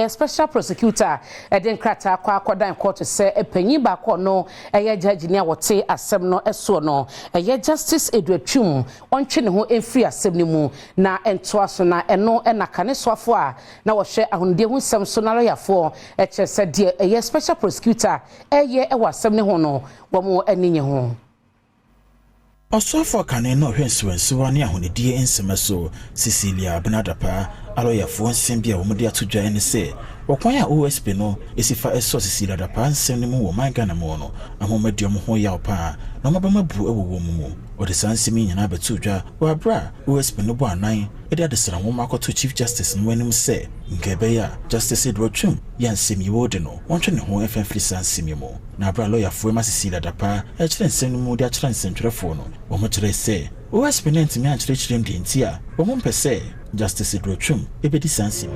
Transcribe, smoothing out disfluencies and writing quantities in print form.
Special Prosecutor Eden Krata Kwadan Court say a penny back or no judge near what say a semno esono Justice Edward Chum on chin who in free assembly mu na entwasona eno na kane swafo a na wo hwe ahonde hu sem so na ya for said dear Special Prosecutor ewa assembly ho no wo mo aninye ho Osofo kane no hwensuwensuwa ne ahonedie ensemaso CECILIA Dapaaah aloyafo nsem bia wo mode atodwa ene se wokwan a OSP no esifa eso CECILIA Dapaaah nsem ne mu wo mangana mu no ahomadiom ho ya opa na mabamabu ewo mu ode sansemi nyina betudwa wa bra OSP no bo anan ede adesra wo makoto Chief Justice no anim se ngebeya Justice Edward Chum yansemi wode no wontwe ne ho efenfiri sansemi mu na bra loyafo ma CECILIA Dapaaah ekire nsem no mu de akire nsentwerefo no wo mo kire se OSP nentimi akire ndi ntia wo mo mpese Justice Edward Chum ebedi sansemi